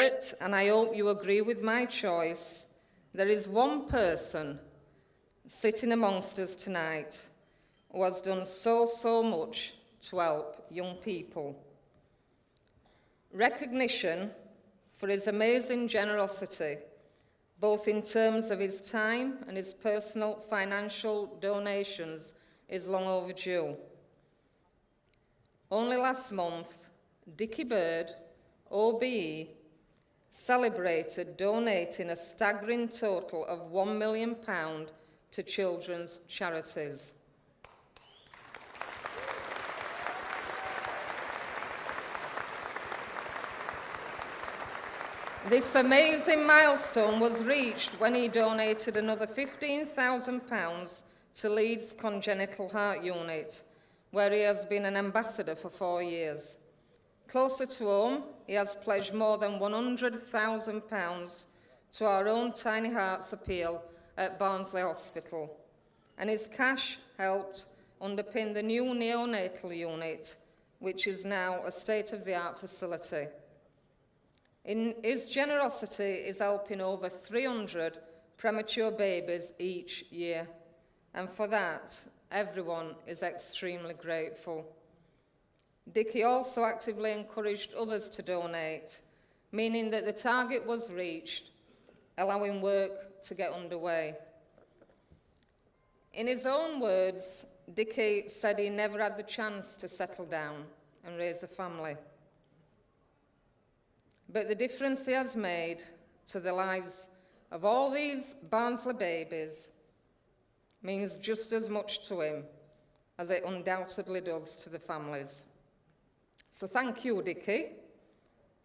that, and I hope you agree with my choice, there is one person sitting amongst us tonight who has done so much to help young people. Recognition for his amazing generosity, both in terms of his time and his personal financial donations, is long overdue. Only last month, Dickie Bird OBE celebrated donating a staggering total of £1 million to children's charities. This amazing milestone was reached when he donated another £15,000 to Leeds Congenital Heart Unit, where he has been an ambassador for 4 years. Closer to home, he has pledged more than £100,000 to our own Tiny Hearts appeal at Barnsley Hospital, and his cash helped underpin the new neonatal unit, which is now a state-of-the-art facility. His generosity is helping over 300 premature babies each year, and for that, everyone is extremely grateful. Dickie also actively encouraged others to donate, meaning that the target was reached, allowing work to get underway. In his own words, Dickie said he never had the chance to settle down and raise a family. But the difference he has made to the lives of all these Barnsley babies means just as much to him as it undoubtedly does to the families. So thank you, Dickie.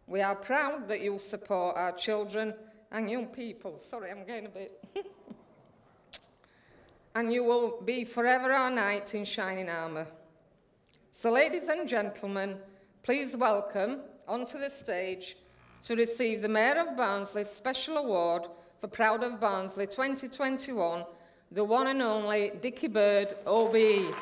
We are proud that you support our children and young people. Sorry, I'm getting a bit. And you will be forever our knight in shining armour. So ladies and gentlemen, please welcome onto the stage to receive the Mayor of Barnsley's Special Award for Proud of Barnsley 2021, the one and only Dickie Bird OBE.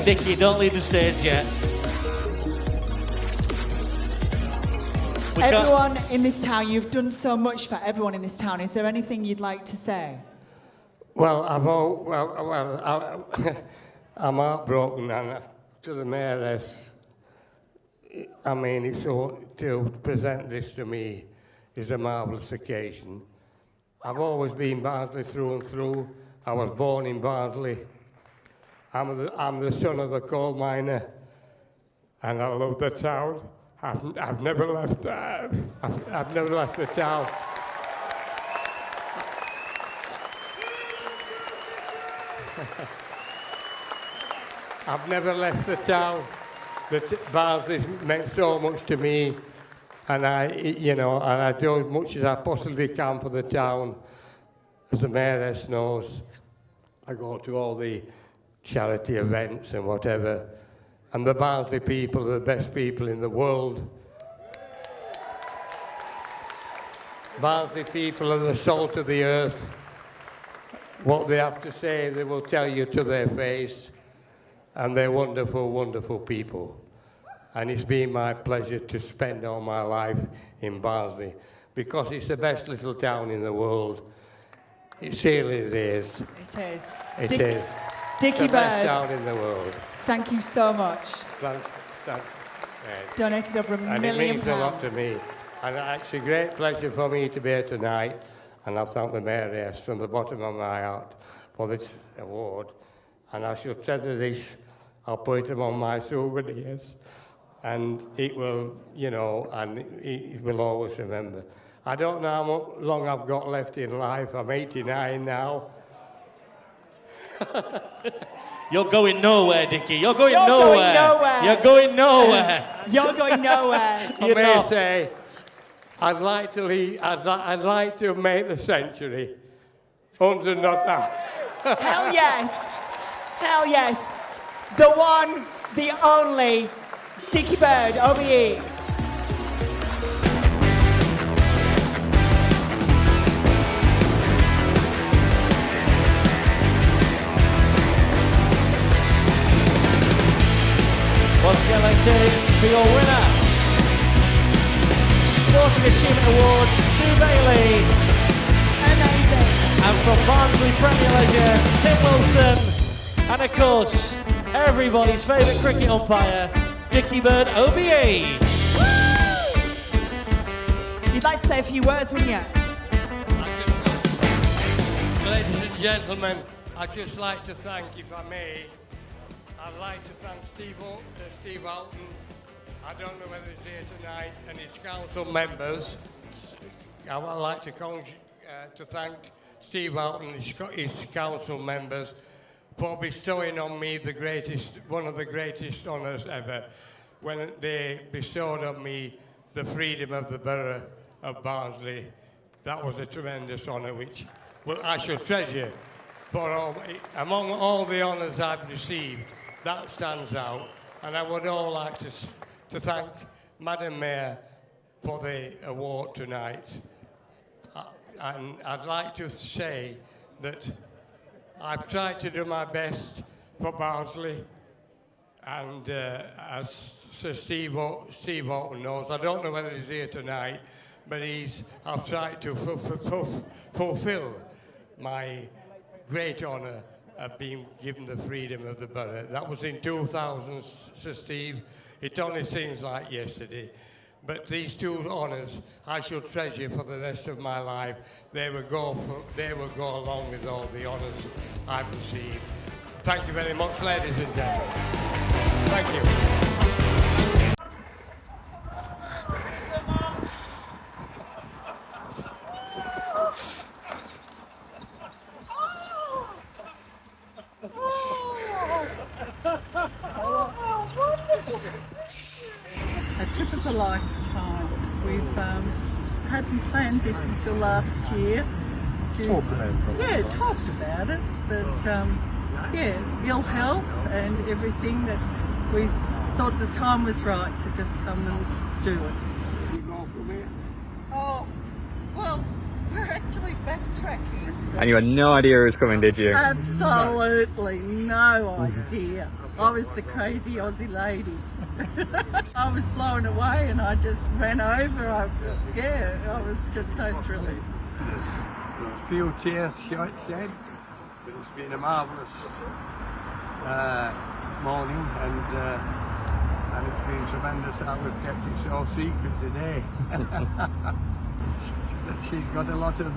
Dickie, don't leave the stage yet. Everyone in this town, you've done so much for everyone in this town. Is there anything you'd like to say? Well, I'm heartbroken, and to the mayoress, I mean, it's so, to present this to me is a marvellous occasion. I've always been Barnsley through and through. I was born in Barnsley. I'm the son of a coal miner, and I love the town. I've never left. I've never left the town. I've never left the town. Barnsley's meant so much to me, and I do as much as I possibly can for the town. As the mayoress knows, I go to all the charity events and whatever, and the Barnsley people are the best people in the world. Barnsley people are the salt of the earth. What they have to say, they will tell you to their face, and they're wonderful, wonderful people. And it's been my pleasure to spend all my life in Barnsley, because it's the best little town in the world. It really is. It is. It is. Dickie The best Bird, town in the world. thank you so much. Thank, Donated over £1 and million. it means a lot to me. And it's a great pleasure for me to be here tonight. And I thank the Mayoress from the bottom of my heart for this award. And I shall treasure this. I'll put it on my souvenirs. And it will, you know, and it will always remember. I don't know how long I've got left in life. I'm 89 now. You're going nowhere, Dickie. You're going You're nowhere. going nowhere. You're going nowhere. You're going nowhere. I You may know. say, I'd like to leave, I'd like to make the century. 100 not that. Hell yes. Hell yes. The one, the only, Dickie Bird OBE. What shall I say for your winner? Sporting Achievement Awards, Sue Bailey. Amazing. And from Barnsley Premier Leisure, Tim Wilson. And of course, everybody's favourite cricket umpire, Dickie Bird OBE. You'd like to say a few words, wouldn't you? Ladies and gentlemen, I'd just like to thank, if I may, I'd like to thank Steve Alton. I don't know whether he's here tonight, and his council members. I would like to thank Steve Alton and his council members for bestowing on me one of the greatest honours ever, when they bestowed on me the freedom of the borough of Barnsley. That was a tremendous honour, which I shall treasure. Among all the honours I've received, that stands out. And I would all like to thank Madam Mayor for the award tonight. And I'd like to say that I've tried to do my best for Barnsley, and as Sir Steve Alton knows, I don't know whether he's here tonight, but I've tried to fulfil my great honour of being given the freedom of the borough. That was in 2000, Sir Steve. It only seems like yesterday. But these two honours I shall treasure for the rest of my life. They will go along with all the honours I've received. Thank you very much, ladies and gentlemen. Thank you. A trip of a lifetime. We've hadn't planned this until last year. Talked about it. But ill health and everything. We thought the time was right to just come and do it. You go from here? Oh, well, we're actually backtracking. And you had no idea it was coming, did you? Absolutely no idea. I was the crazy Aussie lady. I was blown away and I just ran over. I was just so thrilled. A few tears shed, but it's been a marvellous morning, and it's been tremendous how we've kept it so secret today. She's got a lot of,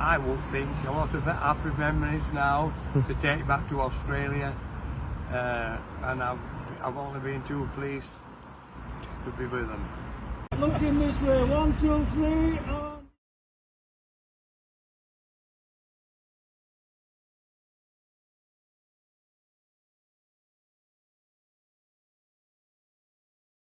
I would think, a lot of happy memories now to take back to Australia, and I've only been too pleased to be with them. Looking this way, 1, 2, 3.